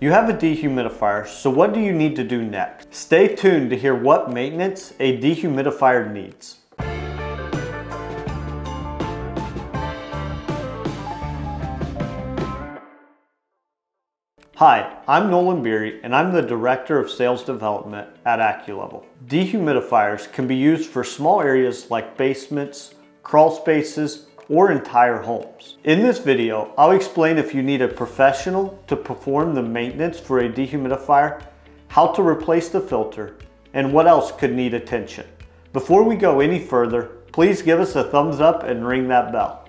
You have a dehumidifier, so what do you need to do next? Stay tuned to hear what maintenance a dehumidifier needs. Hi, I'm Nolan Beery and I'm the Director of Sales Development at AccuLevel. Dehumidifiers can be used for small areas like basements, crawl spaces, or entire homes. In this video, I'll explain if you need a professional to perform the maintenance for a dehumidifier, how to replace the filter, and what else could need attention. Before we go any further, please give us a thumbs up and ring that bell.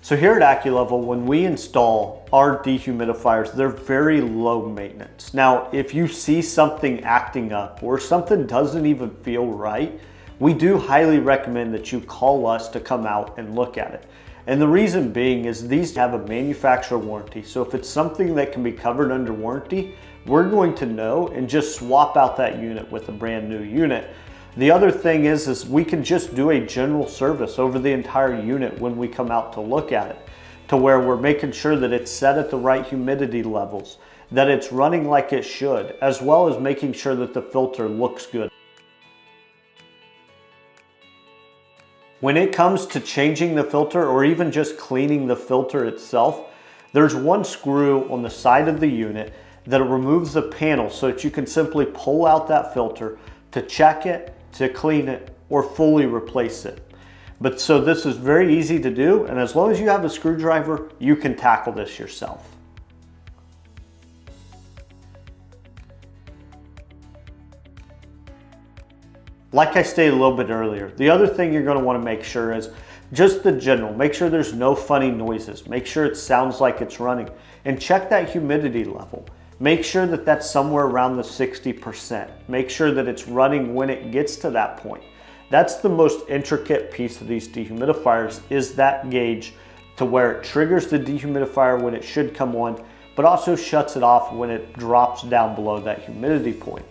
So here at AccuLevel, when we install our dehumidifiers, they're very low maintenance. Now, if you see something acting up or something doesn't even feel right, we do highly recommend that you call us to come out and look at it. And the reason being is these have a manufacturer warranty. So if it's something that can be covered under warranty, we're going to know and just swap out that unit with a brand new unit. The other thing is we can just do a general service over the entire unit when we come out to look at it, to where we're making sure that it's set at the right humidity levels, that it's running like it should, as well as making sure that the filter looks good. When it comes to changing the filter or even just cleaning the filter itself, there's one screw on the side of the unit that removes the panel so that you can simply pull out that filter to check it, to clean it, or fully replace it. But so this is very easy to do, and as long as you have a screwdriver, you can tackle this yourself. Like I stated a little bit earlier, the other thing you're going to want to make sure is just the general. Make sure there's no funny noises. Make sure it sounds like it's running. And check that humidity level. Make sure that that's somewhere around the 60%. Make sure that it's running when it gets to that point. That's the most intricate piece of these dehumidifiers, is that gauge to where it triggers the dehumidifier when it should come on, but also shuts it off when it drops down below that humidity point.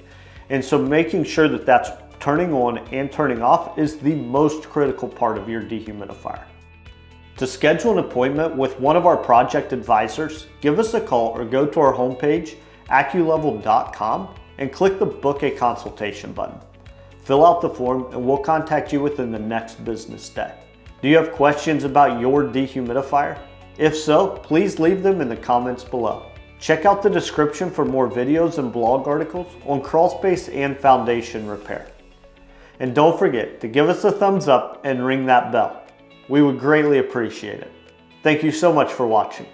And so making sure that that's turning on and turning off is the most critical part of your dehumidifier. To schedule an appointment with one of our project advisors, give us a call or go to our homepage, AccuLevel.com, and click the Book a Consultation button. Fill out the form and we'll contact you within the next business day. Do you have questions about your dehumidifier? If so, please leave them in the comments below. Check out the description for more videos and blog articles on crawlspace and foundation repair. And don't forget to give us a thumbs up and ring that bell. We would greatly appreciate it. Thank you so much for watching.